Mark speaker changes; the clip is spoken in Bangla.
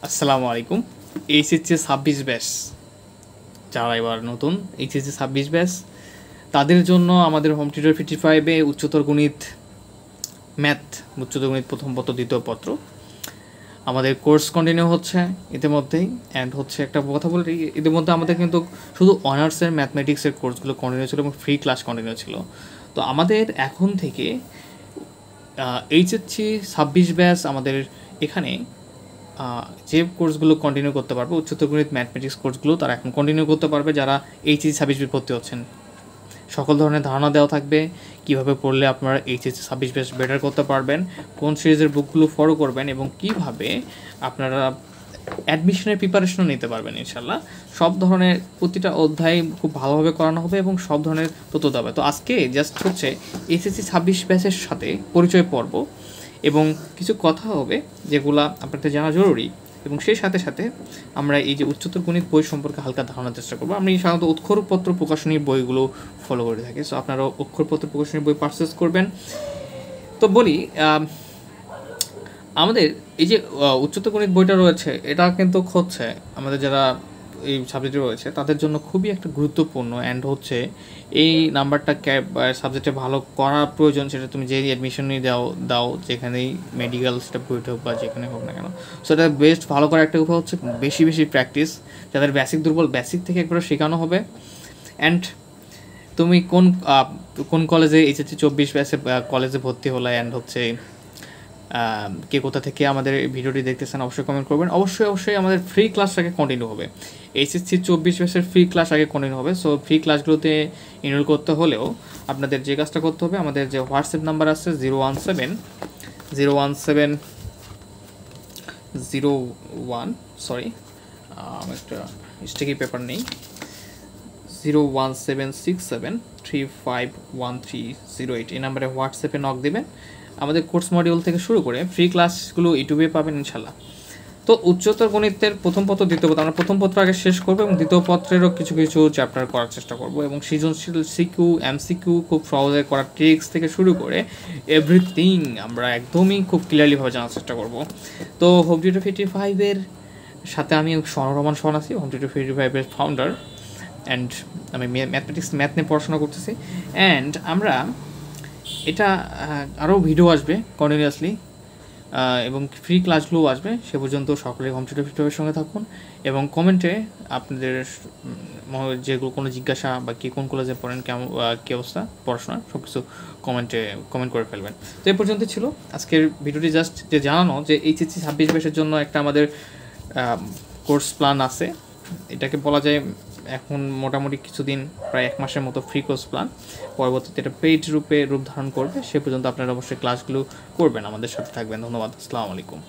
Speaker 1: আসসালামু আলাইকুম। এইচএসসি ২৬ ব্যাচ যারা এবার নতুন এইচএসসি ২৬ ব্যাচ তাদের জন্য আমাদের হোম টিউটর 55-এ উচ্চতর গণিত ম্যাথ উচ্চতর গণিত প্রথম পত্র দ্বিতীয় পত্র আমাদের কোর্স কন্টিনিউ হচ্ছে ইতিমধ্যেই। অ্যান্ড হচ্ছে একটা কথা বলি, ইতিমধ্যে আমাদের কিন্তু শুধু অনার্সের ম্যাথমেটিক্সের কোর্সগুলো কন্টিনিউ ছিল এবং ফ্রি ক্লাস কন্টিনিউ ছিল। তো আমাদের এখন থেকে এইচএসসি ২৬ ব্যাচ আমাদের এখানে যে কোর্সগুলো কন্টিনিউ করতে পারবে, উচ্চতর গণিত ম্যাথমেটিক্স কোর্সগুলো তারা এখন কন্টিনিউ করতে পারবে যারা এইচএসসি ২৬ ভর্তি হচ্ছেন। সকল ধরনের ধারণা দেওয়া থাকবে, কীভাবে পড়লে আপনারা এইচএসসি ২৬ ব্যাচ বেটার করতে পারবেন, কোন সিরিজের বুকগুলো ফলো করবেন এবং কীভাবে আপনারা অ্যাডমিশনের প্রিপারেশনও নিতে পারবেন। ইনশাল্লাহ সব ধরনের প্রতিটা অধ্যায় খুব ভালোভাবে করানো হবে এবং সব ধরনের তথ্য দেওয়া হবে। তো আজকে জাস্ট হচ্ছে এইচএসসি ২৬ ব্যাচের সাথে পরিচয় পর্ব এবং কিছু কথা হবে যেগুলো আপনাদের জানা জরুরি, এবং সেই সাথে সাথে আমরা এই যে উচ্চতর গণিত বই সম্পর্কে হালকা ধারণার চেষ্টা করবো। আমি সাধারণত অক্ষরপত্র প্রকাশনীর বইগুলো ফলো করে থাকি, সো আপনারাও অক্ষরপত্র প্রকাশনীর বই পারচেস করবেন। তো বলি, আমাদের এই যে উচ্চতর গণিত বইটা রয়েছে, এটা কিন্তু হচ্ছে আমাদের যারা এই সাবজেক্টে রয়েছে তাদের জন্য খুবই একটা গুরুত্বপূর্ণ। অ্যান্ড হচ্ছে এই নাম্বারটা সাবজেক্টে ভালো করা প্রয়োজন, সেটা তুমি যেই অ্যাডমিশনই দাও যেখানেই মেডিকেল স্টাফ বইতে হোক বা যেখানে হোক না কেন, সো এটা বেস্ট ভালো করার একটা উপায় হচ্ছে বেশি বেশি প্র্যাকটিস। যাদের বেসিক দুর্বল, বেসিক থেকে একবার শেখানো হবে। অ্যান্ড তুমি কোন কলেজে এইচএসসি ২৪ ব্যাচে কলেজে ভর্তি হলে, অ্যান্ড হচ্ছে কে কোথা থেকে আমাদের ভিডিওটি দেখতেছেন অবশ্যই কমেন্ট করবেন। অবশ্যই আমাদের ফ্রি ক্লাসটাকে কন্টিনিউ হবে, এইচএসসি ২৪ ব্যাচের ফ্রি ক্লাস আগে কন্টিনিউ হবে। সো ফ্রি ক্লাসগুলোতে এনরোল করতে হলেও আপনাদের যে কাজটা করতে হবে, আমাদের যে হোয়াটসঅ্যাপ নাম্বার আছে একটা স্টিকি পেপার নেই, 01767351308 এই নাম্বারে হোয়াটসঅ্যাপে নক দেবেন। আমাদের কোর্স মডিউল থেকে শুরু করে ফ্রি ক্লাসগুলো ইউটিউবে পাবেন ইনশাল্লাহ। তো উচ্চতর গণিতের প্রথম পত্র দ্বিতীয় পত্র আমরা প্রথম পত্র আগে শেষ করবো এবং দ্বিতীয় পত্রেরও কিছু কিছু চ্যাপ্টার করার চেষ্টা করব, এবং সৃজনশীল সিকিউ এমসিকিউ খুব সহজে করার ট্রিক্স থেকে শুরু করে এভরিথিং আমরা একদমই খুব ক্লিয়ারলিভাবে জানার চেষ্টা করব। তো হোম টিউটর 55-এর সাথে আমি রহমান সোহান আছি, হোম টিউটর 55-এর ফাউন্ডার। অ্যান্ড আমি ম্যাথ নিয়ে পড়াশোনা করতেছি। অ্যান্ড আমরা এটা আরও ভিডিও আসবে কন্টিনিউয়াসলি এবং ফ্রি ক্লাসগুলোও আসবে। সে পর্যন্ত সকলে হোম টিউটর 55-এর সঙ্গে থাকুন এবং কমেন্টে আপনাদের যেগুলো কোনো জিজ্ঞাসা বা কে কোন কলেজে পড়েন, কেমন কী অবস্থা পড়াশোনা, সব কিছু কমেন্ট করে ফেলবেন। তো এই পর্যন্ত ছিল আজকের ভিডিওটি, জাস্ট যে জানানো যে এইচএসসি ২৬ ব্যাচের জন্য একটা আমাদের কোর্স প্ল্যান আছে। এটাকে বলা যায় এখন মোটামুটি কিছুদিন, প্রায় ১ মাসের মতো ফ্রি কোর্স প্ল্যান, পরবর্তীতে এটা পেইড রূপ ধারণ করবে। সে পর্যন্ত আপনারা অবশ্যই ক্লাসগুলো করবেন, আমাদের সাথে থাকবেন। ধন্যবাদ। আসসালামু আলাইকুম।